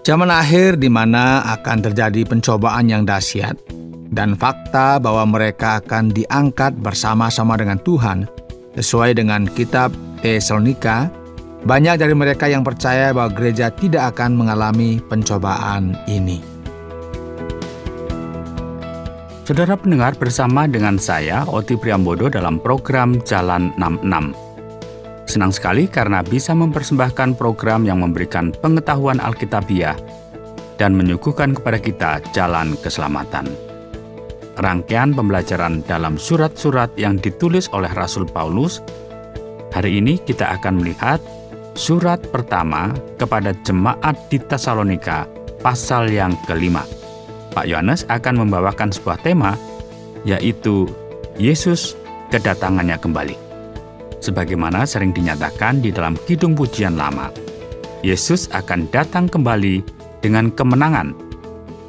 Zaman akhir di mana akan terjadi pencobaan yang dahsyat dan fakta bahwa mereka akan diangkat bersama-sama dengan Tuhan sesuai dengan kitab Tesalonika. Banyak dari mereka yang percaya bahwa gereja tidak akan mengalami pencobaan ini. Saudara pendengar, bersama dengan saya, Oti Priambodo, dalam program Jalan 66. Senang sekali karena bisa mempersembahkan program yang memberikan pengetahuan Alkitabiah dan menyuguhkan kepada kita jalan keselamatan. Rangkaian pembelajaran dalam surat-surat yang ditulis oleh Rasul Paulus. Hari ini kita akan melihat surat pertama kepada jemaat di Tesalonika, pasal yang kelima. Pak Yohanes akan membawakan sebuah tema, yaitu Yesus kedatangannya kembali. Sebagaimana sering dinyatakan di dalam kidung pujian lama, Yesus akan datang kembali dengan kemenangan,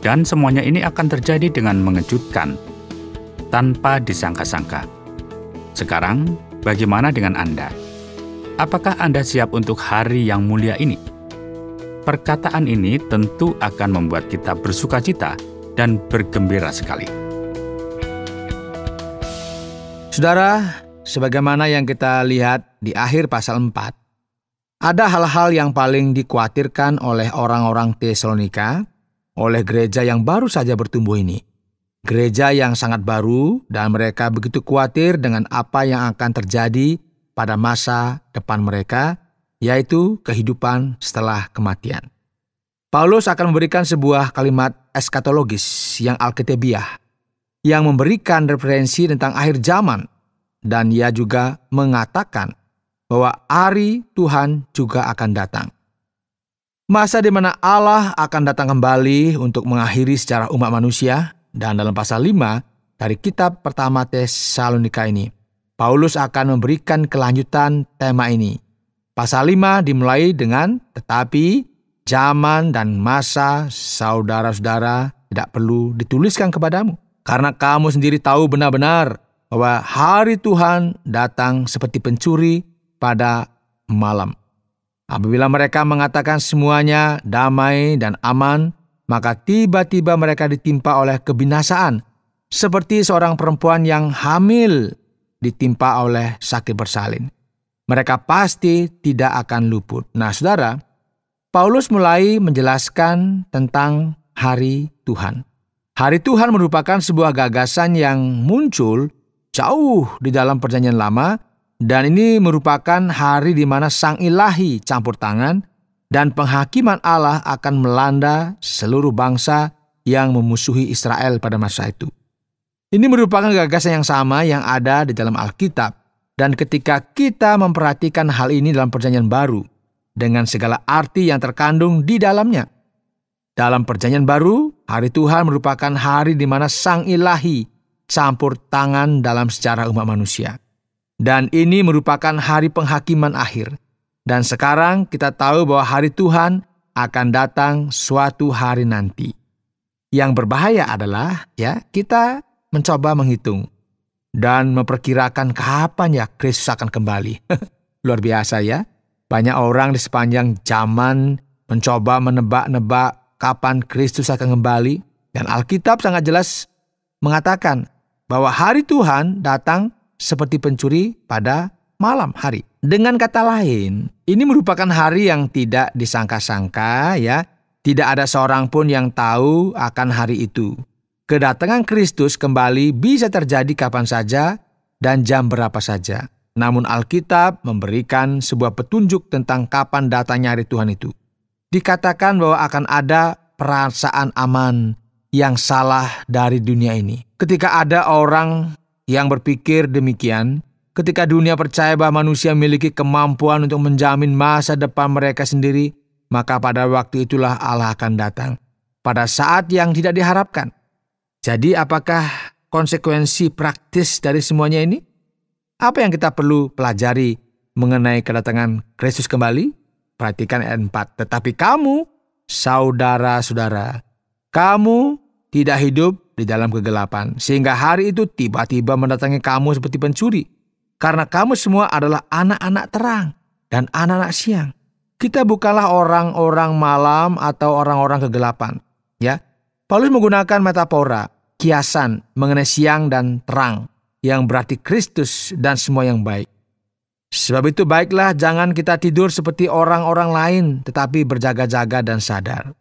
dan semuanya ini akan terjadi dengan mengejutkan, tanpa disangka-sangka. Sekarang, bagaimana dengan Anda? Apakah Anda siap untuk hari yang mulia ini? Perkataan ini tentu akan membuat kita bersukacita dan bergembira sekali. Saudara, sebagaimana yang kita lihat di akhir pasal 4, ada hal-hal yang paling dikhawatirkan oleh orang-orang Tesalonika, oleh gereja yang baru saja bertumbuh ini. Gereja yang sangat baru dan mereka begitu khawatir dengan apa yang akan terjadi pada masa depan mereka, yaitu kehidupan setelah kematian. Paulus akan memberikan sebuah kalimat eskatologis yang alkitabiah, yang memberikan referensi tentang akhir zaman, dan ia juga mengatakan bahwa hari Tuhan juga akan datang. Masa di mana Allah akan datang kembali untuk mengakhiri sejarah umat manusia, dan dalam pasal 5 dari kitab pertama Tesalonika ini, Paulus akan memberikan kelanjutan tema ini. Pasal 5 dimulai dengan, tetapi zaman dan masa saudara-saudara tidak perlu dituliskan kepadamu, karena kamu sendiri tahu benar-benar bahwa hari Tuhan datang seperti pencuri pada malam. Apabila mereka mengatakan semuanya damai dan aman, maka tiba-tiba mereka ditimpa oleh kebinasaan, seperti seorang perempuan yang hamil ditimpa oleh sakit bersalin. Mereka pasti tidak akan luput. Nah, saudara, Paulus mulai menjelaskan tentang hari Tuhan. Hari Tuhan merupakan sebuah gagasan yang muncul jauh di dalam Perjanjian Lama, dan ini merupakan hari di mana Sang Ilahi campur tangan dan penghakiman Allah akan melanda seluruh bangsa yang memusuhi Israel pada masa itu. Ini merupakan gagasan yang sama yang ada di dalam Alkitab, dan ketika kita memperhatikan hal ini dalam Perjanjian Baru, dengan segala arti yang terkandung di dalamnya. Dalam Perjanjian Baru, hari Tuhan merupakan hari di mana Sang Ilahi campur tangan dalam sejarah umat manusia. Dan ini merupakan hari penghakiman akhir. Dan sekarang kita tahu bahwa hari Tuhan akan datang suatu hari nanti. Yang berbahaya adalah kita mencoba menghitung dan memperkirakan kapan ya Kristus akan kembali. Luar biasa ya. Banyak orang di sepanjang zaman mencoba menebak-nebak kapan Kristus akan kembali. Dan Alkitab sangat jelas mengatakan bahwa hari Tuhan datang seperti pencuri pada malam hari. Dengan kata lain, ini merupakan hari yang tidak disangka-sangka ya. Tidak ada seorang pun yang tahu akan hari itu. Kedatangan Kristus kembali bisa terjadi kapan saja dan jam berapa saja. Namun Alkitab memberikan sebuah petunjuk tentang kapan datangnya hari Tuhan itu. Dikatakan bahwa akan ada perasaan aman yang salah dari dunia ini. Ketika ada orang yang berpikir demikian, ketika dunia percaya bahwa manusia memiliki kemampuan untuk menjamin masa depan mereka sendiri, maka pada waktu itulah Allah akan datang. Pada saat yang tidak diharapkan. Jadi apakah konsekuensi praktis dari semuanya ini? Apa yang kita perlu pelajari mengenai kedatangan Kristus kembali? Perhatikan ayat 4. Tetapi kamu, saudara-saudara, kamu tidak hidup di dalam kegelapan, sehingga hari itu tiba-tiba mendatangi kamu seperti pencuri. Karena kamu semua adalah anak-anak terang dan anak-anak siang. Kita bukanlah orang-orang malam atau orang-orang kegelapan. Ya, Paulus menggunakan metafora, kiasan mengenai siang dan terang, yang berarti Kristus dan semua yang baik. Sebab itu baiklah jangan kita tidur seperti orang-orang lain, tetapi berjaga-jaga dan sadar.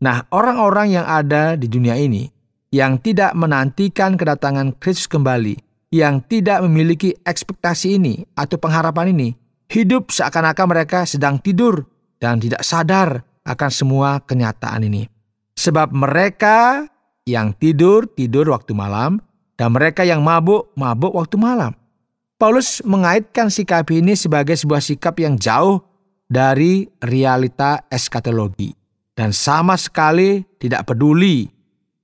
Nah, orang-orang yang ada di dunia ini, yang tidak menantikan kedatangan Kristus kembali, yang tidak memiliki ekspektasi ini atau pengharapan ini, hidup seakan-akan mereka sedang tidur dan tidak sadar akan semua kenyataan ini. Sebab mereka yang tidur waktu malam, dan mereka yang mabuk waktu malam. Paulus mengaitkan sikap ini sebagai sebuah sikap yang jauh dari realita eskatologi dan sama sekali tidak peduli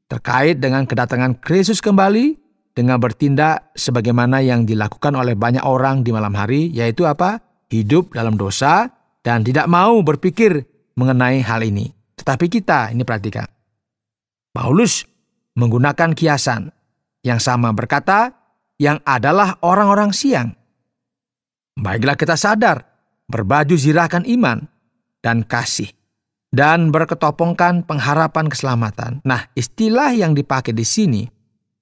terkait dengan kedatangan Kristus kembali dengan bertindak sebagaimana yang dilakukan oleh banyak orang di malam hari, yaitu apa? Hidup dalam dosa dan tidak mau berpikir mengenai hal ini. Tetapi kita, ini perhatikan, Paulus menggunakan kiasan yang sama, berkata, yang adalah orang-orang siang. Baiklah kita sadar, berbaju zirahkan iman dan kasih, dan berketopongkan pengharapan keselamatan. Nah, istilah yang dipakai di sini,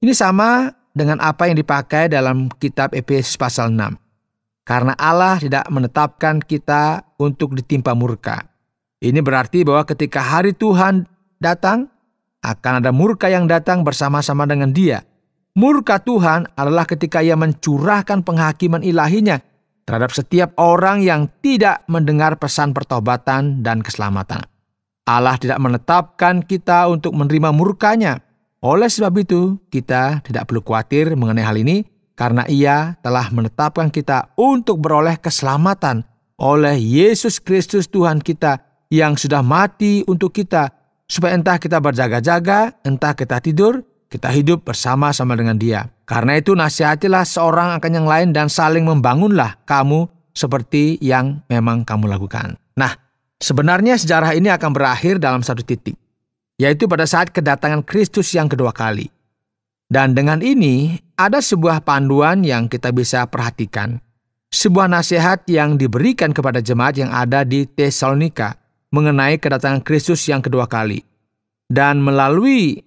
ini sama dengan apa yang dipakai dalam kitab Efesus pasal 6. Karena Allah tidak menetapkan kita untuk ditimpa murka. Ini berarti bahwa ketika hari Tuhan datang, akan ada murka yang datang bersama-sama dengan Dia. Murka Tuhan adalah ketika Ia mencurahkan penghakiman ilahinya terhadap setiap orang yang tidak mendengar pesan pertobatan dan keselamatan. Allah tidak menetapkan kita untuk menerima murkanya. Oleh sebab itu, kita tidak perlu khawatir mengenai hal ini karena Ia telah menetapkan kita untuk beroleh keselamatan oleh Yesus Kristus Tuhan kita yang sudah mati untuk kita, supaya entah kita berjaga-jaga, entah kita tidur, kita hidup bersama-sama dengan Dia. Karena itu nasihatilah seorang akan yang lain dan saling membangunlah kamu seperti yang memang kamu lakukan. Nah, sebenarnya sejarah ini akan berakhir dalam satu titik, yaitu pada saat kedatangan Kristus yang kedua kali. Dan dengan ini ada sebuah panduan yang kita bisa perhatikan. Sebuah nasihat yang diberikan kepada jemaat yang ada di Tesalonika mengenai kedatangan Kristus yang kedua kali. Dan melalui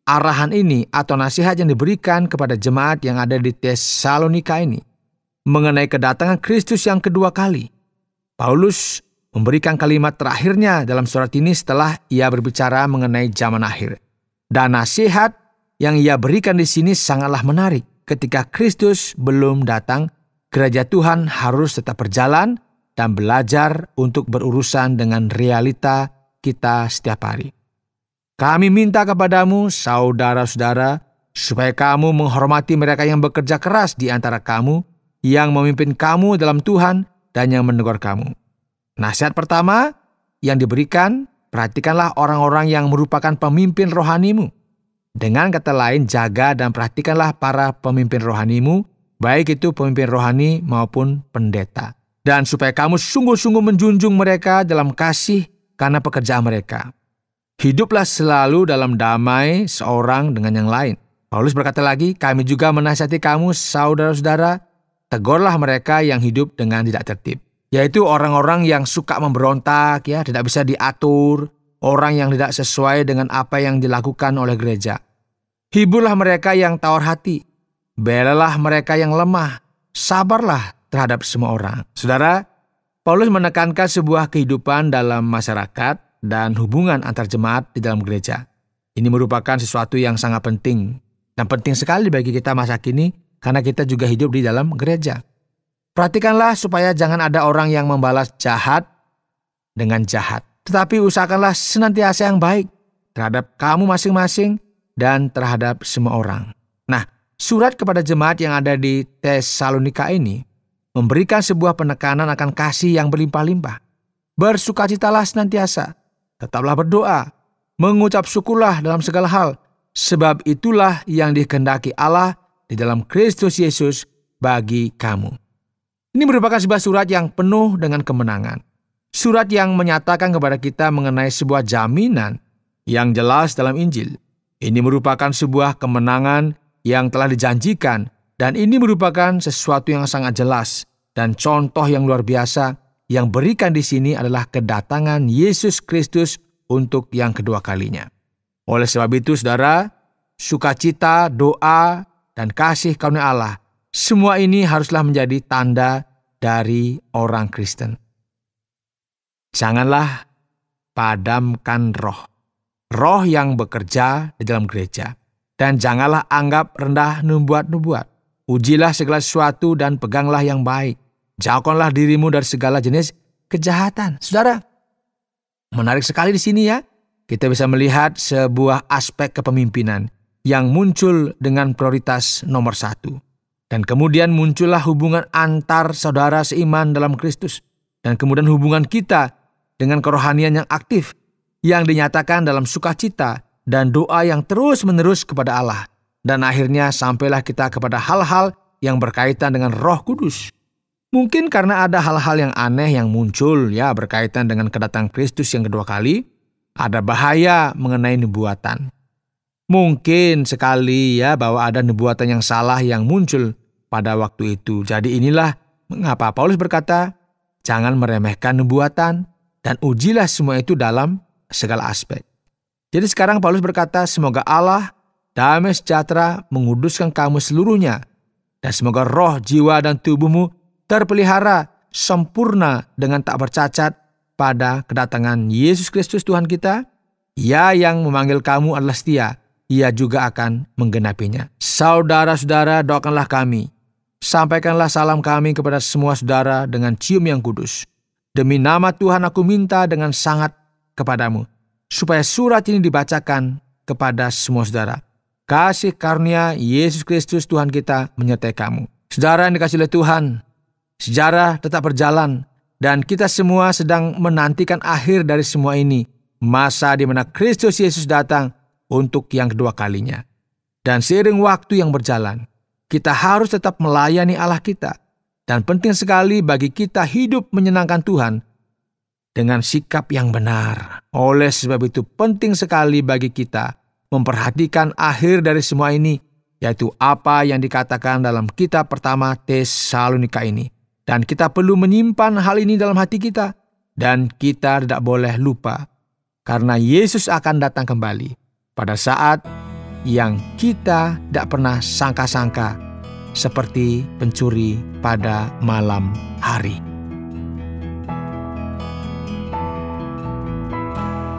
arahan ini atau nasihat yang diberikan kepada jemaat yang ada di Tesalonika ini mengenai kedatangan Kristus yang kedua kali, Paulus memberikan kalimat terakhirnya dalam surat ini setelah ia berbicara mengenai zaman akhir. Dan nasihat yang ia berikan di sini sangatlah menarik. Ketika Kristus belum datang, gereja Tuhan harus tetap berjalan dan belajar untuk berurusan dengan realita kita setiap hari. Kami minta kepadamu, saudara-saudara, supaya kamu menghormati mereka yang bekerja keras di antara kamu, yang memimpin kamu dalam Tuhan dan yang menegur kamu. Nasihat pertama yang diberikan, perhatikanlah orang-orang yang merupakan pemimpin rohanimu. Dengan kata lain, jaga dan perhatikanlah para pemimpin rohanimu, baik itu pemimpin rohani maupun pendeta. Dan supaya kamu sungguh-sungguh menjunjung mereka dalam kasih karena pekerjaan mereka. Hiduplah selalu dalam damai seorang dengan yang lain. Paulus berkata lagi, kami juga menasihati kamu, saudara-saudara, tegurlah mereka yang hidup dengan tidak tertib. Yaitu orang-orang yang suka memberontak, ya, tidak bisa diatur, orang yang tidak sesuai dengan apa yang dilakukan oleh gereja. Hiburlah mereka yang tawar hati, belalah mereka yang lemah, sabarlah terhadap semua orang. Saudara, Paulus menekankan sebuah kehidupan dalam masyarakat dan hubungan antar jemaat di dalam gereja. Ini merupakan sesuatu yang sangat penting dan penting sekali bagi kita masa kini karena kita juga hidup di dalam gereja. Perhatikanlah supaya jangan ada orang yang membalas jahat dengan jahat. Tetapi usahakanlah senantiasa yang baik terhadap kamu masing-masing dan terhadap semua orang. Nah, surat kepada jemaat yang ada di Tesalonika ini memberikan sebuah penekanan akan kasih yang berlimpah-limpah. Bersukacitalah senantiasa. Tetaplah berdoa, mengucap syukurlah dalam segala hal, sebab itulah yang dikehendaki Allah di dalam Kristus Yesus bagi kamu. Ini merupakan sebuah surat yang penuh dengan kemenangan. Surat yang menyatakan kepada kita mengenai sebuah jaminan yang jelas dalam Injil. Ini merupakan sebuah kemenangan yang telah dijanjikan, dan ini merupakan sesuatu yang sangat jelas dan contoh yang luar biasa yang berikan di sini adalah kedatangan Yesus Kristus untuk yang kedua kalinya. Oleh sebab itu, saudara, sukacita, doa, dan kasih karunia Allah, semua ini haruslah menjadi tanda dari orang Kristen. Janganlah padamkan roh yang bekerja di dalam gereja. Dan janganlah anggap rendah nubuat-nubuat. Ujilah segala sesuatu dan peganglah yang baik. Jauhkanlah dirimu dari segala jenis kejahatan. Saudara, menarik sekali di sini ya. Kita bisa melihat sebuah aspek kepemimpinan yang muncul dengan prioritas nomor 1. Dan kemudian muncullah hubungan antar saudara seiman dalam Kristus. Dan kemudian hubungan kita dengan kerohanian yang aktif, yang dinyatakan dalam sukacita dan doa yang terus-menerus kepada Allah. Dan akhirnya sampailah kita kepada hal-hal yang berkaitan dengan Roh Kudus. Mungkin karena ada hal-hal yang aneh yang muncul ya berkaitan dengan kedatangan Kristus yang kedua kali, ada bahaya mengenai nubuatan. Mungkin sekali ya bahwa ada nubuatan yang salah yang muncul pada waktu itu. Jadi inilah mengapa Paulus berkata, jangan meremehkan nubuatan dan ujilah semua itu dalam segala aspek. Jadi sekarang Paulus berkata, semoga Allah damai sejahtera menguduskan kamu seluruhnya, dan semoga roh, jiwa, dan tubuhmu terpelihara sempurna dengan tak bercacat pada kedatangan Yesus Kristus Tuhan kita. Ia yang memanggil kamu adalah setia, ia juga akan menggenapinya. Saudara-saudara, doakanlah kami. Sampaikanlah salam kami kepada semua saudara dengan cium yang kudus. Demi nama Tuhan aku minta dengan sangat kepadamu, supaya surat ini dibacakan kepada semua saudara. Kasih karunia Yesus Kristus Tuhan kita menyertai kamu. Saudara yang dikasihi oleh Tuhan, sejarah tetap berjalan dan kita semua sedang menantikan akhir dari semua ini, masa di mana Kristus Yesus datang untuk yang kedua kalinya. Dan seiring waktu yang berjalan, kita harus tetap melayani Allah kita. Dan penting sekali bagi kita hidup menyenangkan Tuhan dengan sikap yang benar. Oleh sebab itu penting sekali bagi kita memperhatikan akhir dari semua ini, yaitu apa yang dikatakan dalam kitab pertama Tesalonika ini. Dan kita perlu menyimpan hal ini dalam hati kita. Dan kita tidak boleh lupa, karena Yesus akan datang kembali pada saat yang kita tidak pernah sangka-sangka, seperti pencuri pada malam hari.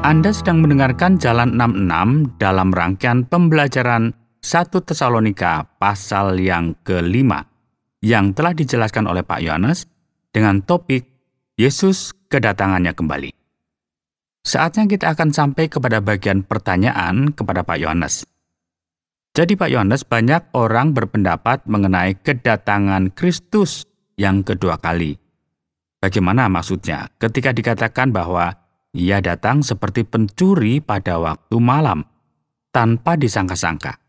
Anda sedang mendengarkan Jalan 66 dalam rangkaian pembelajaran 1 Tesalonika pasal yang ke-5 yang telah dijelaskan oleh Pak Yohanes dengan topik Yesus kedatangannya kembali. Saatnya kita akan sampai kepada bagian pertanyaan kepada Pak Yohanes. Jadi Pak Yohanes, banyak orang berpendapat mengenai kedatangan Kristus yang kedua kali. Bagaimana maksudnya ketika dikatakan bahwa ia datang seperti pencuri pada waktu malam, tanpa disangka-sangka?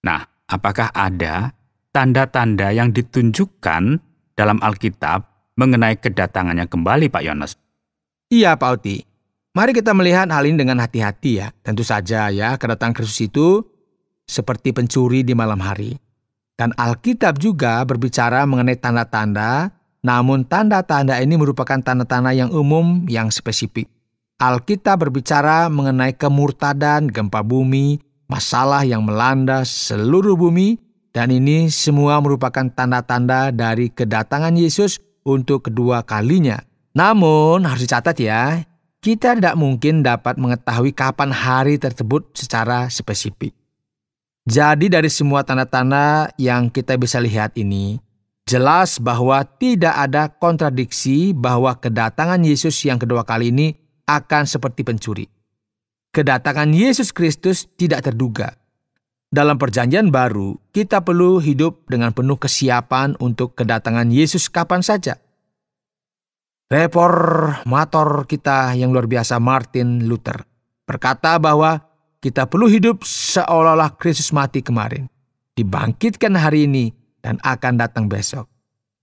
Nah, apakah ada tanda-tanda yang ditunjukkan dalam Alkitab mengenai kedatangannya kembali, Pak Yohanes? Iya, Pak Oti. Mari kita melihat hal ini dengan hati-hati ya. Tentu saja ya, kedatangan Kristus itu seperti pencuri di malam hari. Dan Alkitab juga berbicara mengenai tanda-tanda, namun tanda-tanda ini merupakan tanda-tanda yang umum, yang spesifik. Alkitab berbicara mengenai kemurtadan, gempa bumi, masalah yang melanda seluruh bumi, dan ini semua merupakan tanda-tanda dari kedatangan Yesus untuk kedua kalinya. Namun harus dicatat ya, kita tidak mungkin dapat mengetahui kapan hari tersebut secara spesifik. Jadi dari semua tanda-tanda yang kita bisa lihat ini, jelas bahwa tidak ada kontradiksi bahwa kedatangan Yesus yang kedua kali ini akan seperti pencuri. Kedatangan Yesus Kristus tidak terduga. Dalam perjanjian baru, kita perlu hidup dengan penuh kesiapan untuk kedatangan Yesus kapan saja. Reformator kita yang luar biasa Martin Luther berkata bahwa kita perlu hidup seolah-olah Kristus mati kemarin, dibangkitkan hari ini, dan akan datang besok.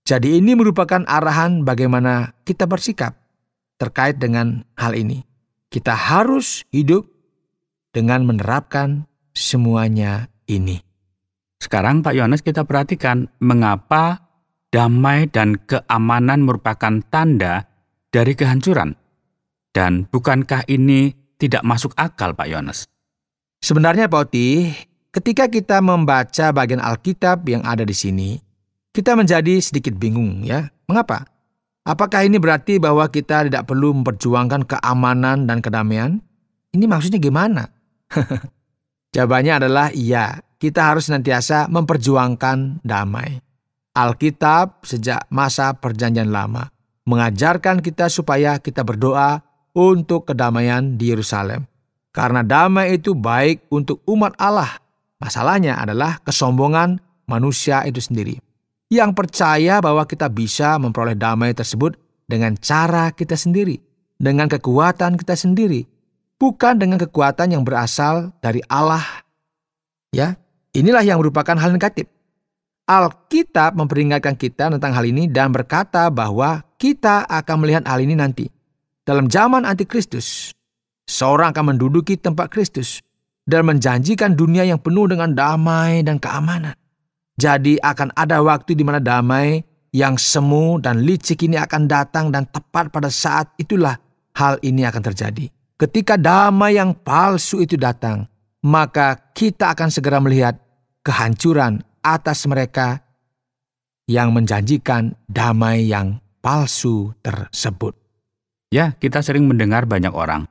Jadi ini merupakan arahan bagaimana kita bersikap terkait dengan hal ini. Kita harus hidup dengan menerapkan semuanya ini. Sekarang Pak Yohanes, kita perhatikan mengapa damai dan keamanan merupakan tanda dari kehancuran. Dan bukankah ini tidak masuk akal, Pak Yohanes? Sebenarnya Pak Oti, ketika kita membaca bagian Alkitab yang ada di sini, kita menjadi sedikit bingung ya. Mengapa? Apakah ini berarti bahwa kita tidak perlu memperjuangkan keamanan dan kedamaian? Ini maksudnya gimana? Jawabannya adalah iya, kita harus senantiasa memperjuangkan damai. Alkitab sejak masa Perjanjian Lama mengajarkan kita supaya kita berdoa untuk kedamaian di Yerusalem. Karena damai itu baik untuk umat Allah. Masalahnya adalah kesombongan manusia itu sendiri, yang percaya bahwa kita bisa memperoleh damai tersebut dengan cara kita sendiri, dengan kekuatan kita sendiri, bukan dengan kekuatan yang berasal dari Allah. Ya, inilah yang merupakan hal negatif. Alkitab memperingatkan kita tentang hal ini dan berkata bahwa kita akan melihat hal ini nanti. Dalam zaman antikristus, seorang akan menduduki tempat Kristus dan menjanjikan dunia yang penuh dengan damai dan keamanan. Jadi akan ada waktu di mana damai yang semu dan licik ini akan datang, dan tepat pada saat itulah hal ini akan terjadi. Ketika damai yang palsu itu datang, maka kita akan segera melihat kehancuran atas mereka yang menjanjikan damai yang palsu tersebut. Ya, kita sering mendengar banyak orang,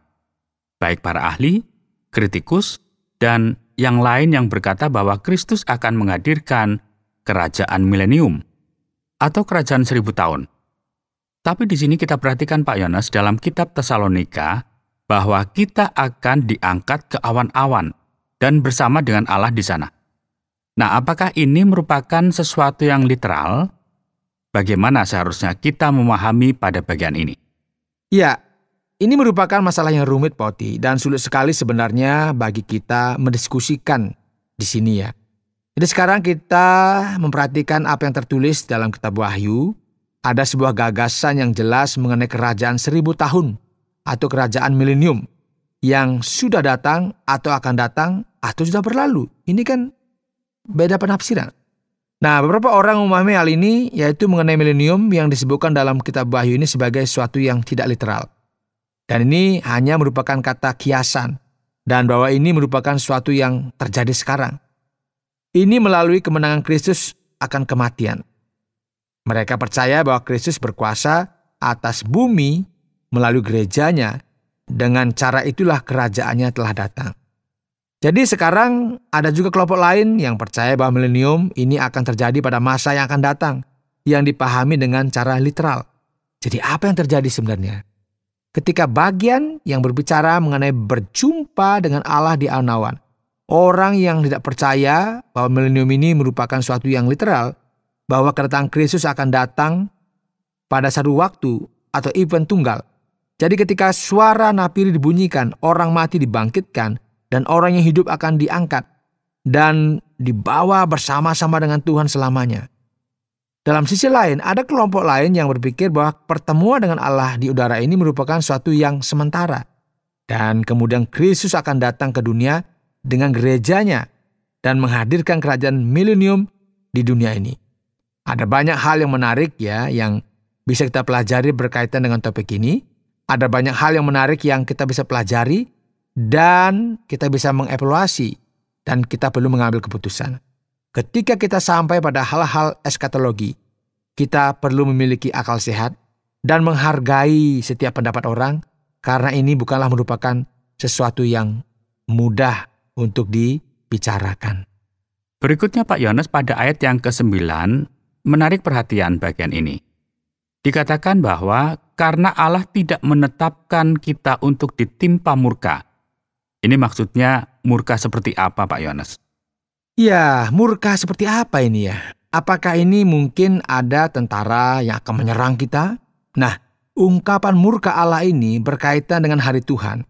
baik para ahli, kritikus, dan yang lain yang berkata bahwa Kristus akan menghadirkan kerajaan milenium atau kerajaan 1000 tahun. Tapi di sini kita perhatikan Pak Yohanes dalam kitab Tesalonika bahwa kita akan diangkat ke awan-awan dan bersama dengan Allah di sana. Nah, apakah ini merupakan sesuatu yang literal? Bagaimana seharusnya kita memahami pada bagian ini? Ya, ini merupakan masalah yang rumit, Pak Oti, dan sulit sekali sebenarnya bagi kita mendiskusikan di sini ya. Jadi sekarang kita memperhatikan apa yang tertulis dalam kitab Wahyu. Ada sebuah gagasan yang jelas mengenai kerajaan 1000 tahun atau kerajaan milenium yang sudah datang atau akan datang atau sudah berlalu. Ini kan beda penafsiran. Nah, beberapa orang memahami hal ini, yaitu mengenai milenium yang disebutkan dalam kitab Wahyu ini sebagai sesuatu yang tidak literal. Dan ini hanya merupakan kata kiasan, dan bahwa ini merupakan sesuatu yang terjadi sekarang. Ini melalui kemenangan Kristus akan kematian. Mereka percaya bahwa Kristus berkuasa atas bumi melalui gerejanya. Dengan cara itulah kerajaannya telah datang. Jadi sekarang ada juga kelompok lain yang percaya bahwa milenium ini akan terjadi pada masa yang akan datang, yang dipahami dengan cara literal. Jadi apa yang terjadi sebenarnya? Ketika bagian yang berbicara mengenai berjumpa dengan Allah di awan-awan, orang yang tidak percaya bahwa milenium ini merupakan suatu yang literal, bahwa kedatangan Kristus akan datang pada satu waktu atau event tunggal. Jadi ketika suara napiri dibunyikan, orang mati dibangkitkan, dan orang yang hidup akan diangkat dan dibawa bersama-sama dengan Tuhan selamanya. Dalam sisi lain, ada kelompok lain yang berpikir bahwa pertemuan dengan Allah di udara ini merupakan suatu yang sementara. Dan kemudian Kristus akan datang ke dunia dengan gerejanya dan menghadirkan kerajaan milenium di dunia ini. Ada banyak hal yang menarik ya yang bisa kita pelajari berkaitan dengan topik ini. Ada banyak hal yang menarik yang kita bisa pelajari dan kita bisa mengevaluasi dan kita perlu mengambil keputusan. Ketika kita sampai pada hal-hal eskatologi, kita perlu memiliki akal sehat dan menghargai setiap pendapat orang, karena ini bukanlah merupakan sesuatu yang mudah untuk dibicarakan. Berikutnya Pak Yohanes pada ayat yang ke-9 menarik perhatian bagian ini. Dikatakan bahwa karena Allah tidak menetapkan kita untuk ditimpa murka. Ini maksudnya murka seperti apa Pak Yohanes? Ya, murka seperti apa ini ya? Apakah ini mungkin ada tentara yang akan menyerang kita? Nah, ungkapan murka Allah ini berkaitan dengan hari Tuhan.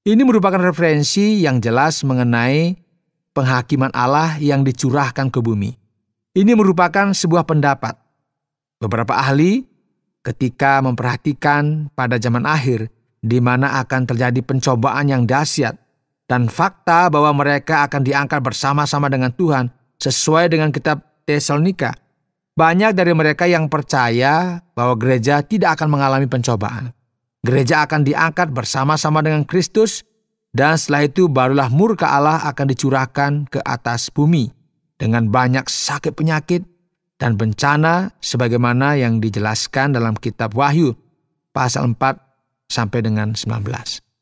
Ini merupakan referensi yang jelas mengenai penghakiman Allah yang dicurahkan ke bumi. Ini merupakan sebuah pendapat. Beberapa ahli ketika memperhatikan pada zaman akhir di mana akan terjadi pencobaan yang dahsyat dan fakta bahwa mereka akan diangkat bersama-sama dengan Tuhan sesuai dengan kitab Tesalonika, Banyak dari mereka yang percaya bahwa gereja tidak akan mengalami pencobaan. Gereja akan diangkat bersama-sama dengan Kristus, dan setelah itu barulah murka Allah akan dicurahkan ke atas bumi dengan banyak sakit penyakit dan bencana sebagaimana yang dijelaskan dalam kitab Wahyu pasal 4 sampai dengan 19.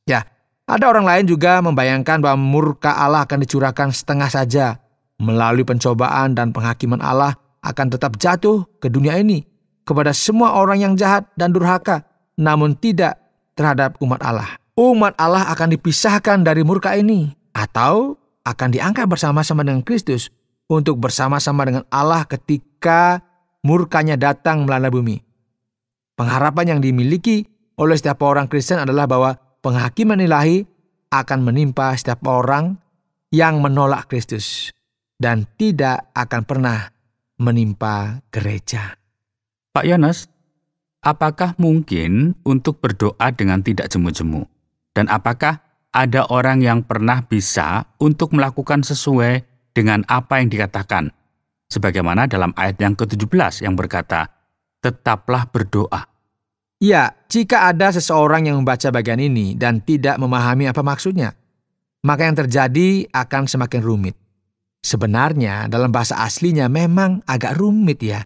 Ya, ada orang lain juga membayangkan bahwa murka Allah akan dicurahkan setengah saja. Melalui pencobaan dan penghakiman Allah akan tetap jatuh ke dunia ini kepada semua orang yang jahat dan durhaka, namun tidak terhadap umat Allah. Umat Allah akan dipisahkan dari murka ini atau akan diangkat bersama-sama dengan Kristus untuk bersama-sama dengan Allah ketika murkanya datang melanda bumi. Pengharapan yang dimiliki oleh setiap orang Kristen adalah bahwa penghakiman ilahi akan menimpa setiap orang yang menolak Kristus dan tidak akan pernah menimpa gereja. Pak Yones, apakah mungkin untuk berdoa dengan tidak jemu-jemu? Dan apakah ada orang yang pernah bisa untuk melakukan sesuai dengan apa yang dikatakan? Sebagaimana dalam ayat yang ke-17 yang berkata, tetaplah berdoa. Ya, jika ada seseorang yang membaca bagian ini dan tidak memahami apa maksudnya, maka yang terjadi akan semakin rumit. Sebenarnya dalam bahasa aslinya memang agak rumit ya.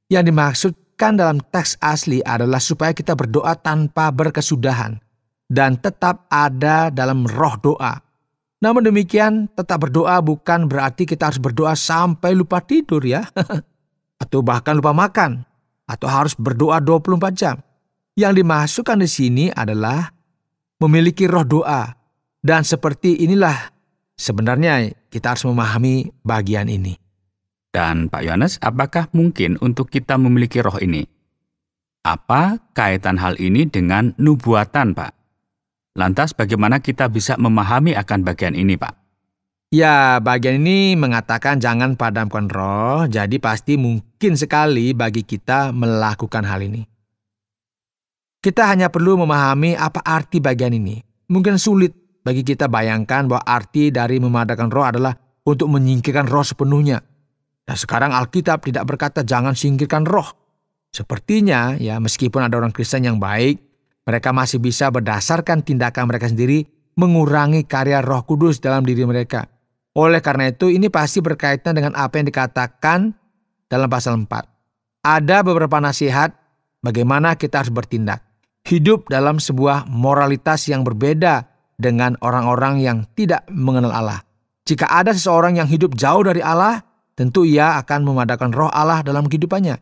Yang dimaksudkan dalam teks asli adalah supaya kita berdoa tanpa berkesudahan dan tetap ada dalam roh doa. Namun demikian, tetap berdoa bukan berarti kita harus berdoa sampai lupa tidur ya. Atau bahkan lupa makan. Atau harus berdoa 24 jam. Yang dimasukkan di sini adalah memiliki roh doa. Dan seperti inilah sebenarnya kita harus memahami bagian ini. Dan Pak Yones, apakah mungkin untuk kita memiliki roh ini? Apa kaitan hal ini dengan nubuatan, Pak? Lantas bagaimana kita bisa memahami akan bagian ini, Pak? Ya, bagian ini mengatakan jangan padamkan roh, jadi pasti mungkin sekali bagi kita melakukan hal ini. Kita hanya perlu memahami apa arti bagian ini. Mungkin sulit bagi kita bayangkan bahwa arti dari memadamkan roh adalah untuk menyingkirkan roh sepenuhnya. Nah, sekarang Alkitab tidak berkata jangan singkirkan roh. Sepertinya ya meskipun ada orang Kristen yang baik, mereka masih bisa berdasarkan tindakan mereka sendiri mengurangi karya Roh Kudus dalam diri mereka. Oleh karena itu ini pasti berkaitan dengan apa yang dikatakan dalam pasal 4. Ada beberapa nasihat bagaimana kita harus bertindak. Hidup dalam sebuah moralitas yang berbeda dengan orang-orang yang tidak mengenal Allah. Jika ada seseorang yang hidup jauh dari Allah, tentu ia akan memadamkan roh Allah dalam kehidupannya.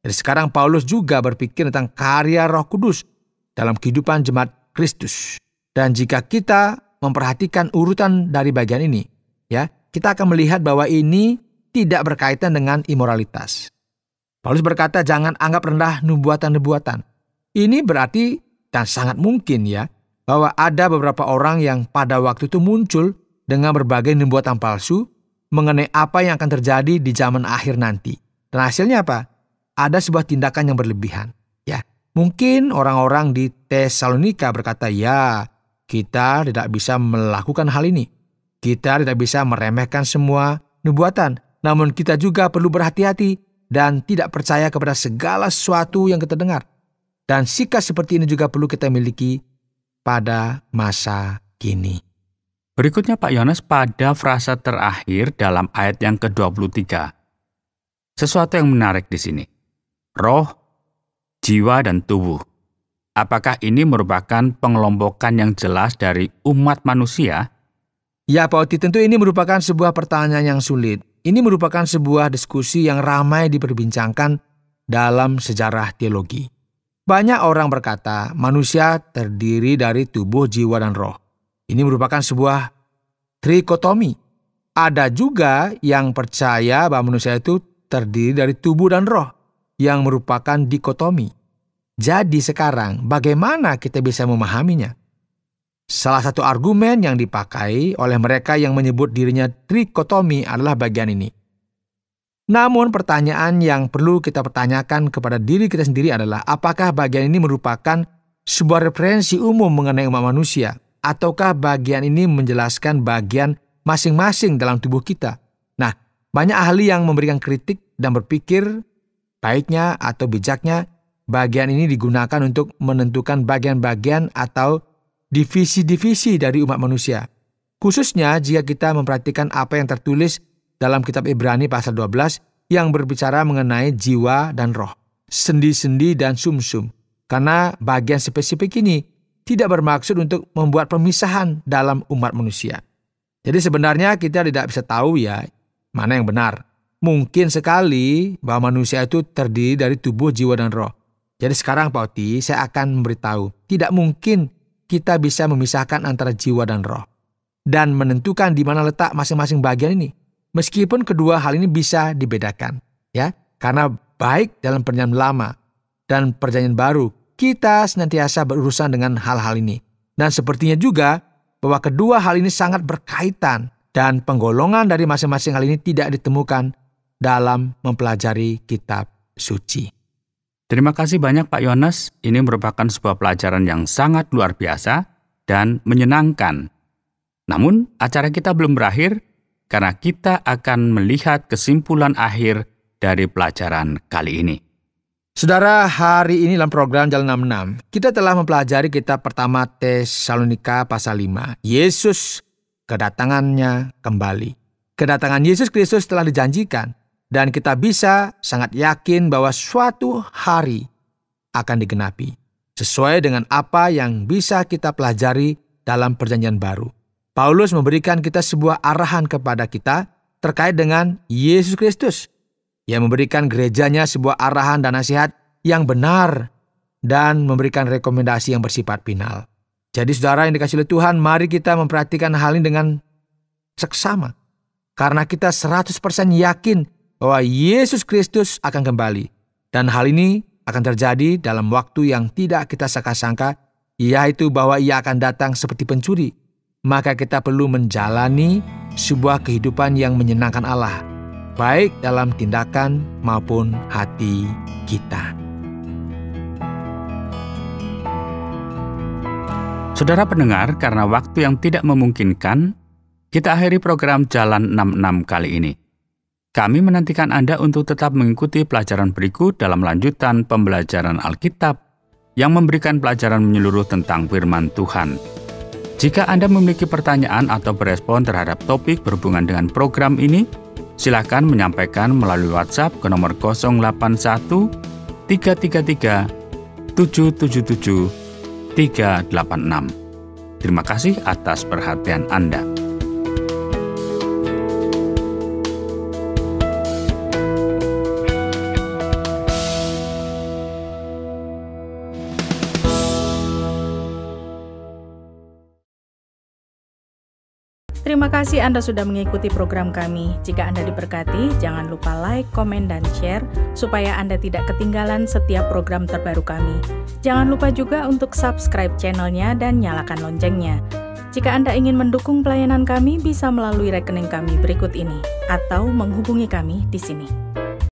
Jadi sekarang Paulus juga berpikir tentang karya Roh Kudus dalam kehidupan jemaat Kristus. Dan jika kita memperhatikan urutan dari bagian ini, ya, kita akan melihat bahwa ini tidak berkaitan dengan imoralitas. Paulus berkata jangan anggap rendah nubuatan-nubuatan. Ini berarti dan sangat mungkin ya, bahwa ada beberapa orang yang pada waktu itu muncul dengan berbagai nubuatan palsu mengenai apa yang akan terjadi di zaman akhir nanti. Dan hasilnya apa? Ada sebuah tindakan yang berlebihan. Ya, mungkin orang-orang di Tesalonika berkata, ya, kita tidak bisa melakukan hal ini. Kita tidak bisa meremehkan semua nubuatan. Namun kita juga perlu berhati-hati dan tidak percaya kepada segala sesuatu yang kita dengar. Dan sikap seperti ini juga perlu kita miliki pada masa kini. Berikutnya Pak Yones pada frasa terakhir dalam ayat yang ke-23. Sesuatu yang menarik di sini. Roh, jiwa, dan tubuh. Apakah ini merupakan pengelompokan yang jelas dari umat manusia? Ya Pak Oti, tentu ini merupakan sebuah pertanyaan yang sulit. Ini merupakan sebuah diskusi yang ramai diperbincangkan dalam sejarah teologi. Banyak orang berkata manusia terdiri dari tubuh, jiwa, dan roh. Ini merupakan sebuah trikotomi. Ada juga yang percaya bahwa manusia itu terdiri dari tubuh dan roh, yang merupakan dikotomi. Jadi sekarang bagaimana kita bisa memahaminya? Salah satu argumen yang dipakai oleh mereka yang menyebut dirinya trikotomi adalah bagian ini. Namun pertanyaan yang perlu kita pertanyakan kepada diri kita sendiri adalah apakah bagian ini merupakan sebuah referensi umum mengenai umat manusia ataukah bagian ini menjelaskan bagian masing-masing dalam tubuh kita. Nah, banyak ahli yang memberikan kritik dan berpikir Baiknya atau bijaknya, bagian ini digunakan untuk menentukan bagian-bagian atau divisi-divisi dari umat manusia. Khususnya jika kita memperhatikan apa yang tertulis dalam kitab Ibrani pasal 12 yang berbicara mengenai jiwa dan roh, sendi-sendi dan sumsum. Karena bagian spesifik ini tidak bermaksud untuk membuat pemisahan dalam umat manusia. Jadi sebenarnya kita tidak bisa tahu ya mana yang benar. Mungkin sekali bahwa manusia itu terdiri dari tubuh, jiwa, dan roh. Jadi sekarang Pak Oti, saya akan memberitahu, tidak mungkin kita bisa memisahkan antara jiwa dan roh dan menentukan di mana letak masing-masing bagian ini. Meskipun kedua hal ini bisa dibedakan, ya, karena baik dalam perjanjian lama dan perjanjian baru, kita senantiasa berurusan dengan hal-hal ini. Dan sepertinya juga bahwa kedua hal ini sangat berkaitan dan penggolongan dari masing-masing hal ini tidak ditemukan dalam mempelajari kitab suci. Terima kasih banyak Pak Yones. Ini merupakan sebuah pelajaran yang sangat luar biasa dan menyenangkan. Namun, acara kita belum berakhir karena kita akan melihat kesimpulan akhir dari pelajaran kali ini. Saudara, hari ini dalam program Jalan 66, kita telah mempelajari kitab pertama Tesalonika pasal 5. Yesus, kedatangannya kembali. Kedatangan Yesus Kristus telah dijanjikan. Dan kita bisa sangat yakin bahwa suatu hari akan digenapi. Sesuai dengan apa yang bisa kita pelajari dalam perjanjian baru. Paulus memberikan kita sebuah arahan kepada kita terkait dengan Yesus Kristus. Ia memberikan gerejanya sebuah arahan dan nasihat yang benar dan memberikan rekomendasi yang bersifat final. Jadi saudara yang dikasihi oleh Tuhan, mari kita memperhatikan hal ini dengan seksama. Karena kita 100% yakin bahwa Yesus Kristus akan kembali. Dan hal ini akan terjadi dalam waktu yang tidak kita sangka-sangka, yaitu bahwa ia akan datang seperti pencuri. Maka kita perlu menjalani sebuah kehidupan yang menyenangkan Allah, baik dalam tindakan maupun hati kita. Saudara pendengar, karena waktu yang tidak memungkinkan, kita akhiri program Jalan 66 kali ini. Kami menantikan Anda untuk tetap mengikuti pelajaran berikut dalam lanjutan pembelajaran Alkitab yang memberikan pelajaran menyeluruh tentang firman Tuhan. Jika Anda memiliki pertanyaan atau berespon terhadap topik berhubungan dengan program ini, silakan menyampaikan melalui WhatsApp ke nomor 081 333 777 386. Terima kasih atas perhatian Anda. Terima kasih Anda sudah mengikuti program kami. Jika Anda diberkati, jangan lupa like, komen, dan share supaya Anda tidak ketinggalan setiap program terbaru kami. Jangan lupa juga untuk subscribe channelnya dan nyalakan loncengnya. Jika Anda ingin mendukung pelayanan kami, bisa melalui rekening kami berikut ini atau menghubungi kami di sini.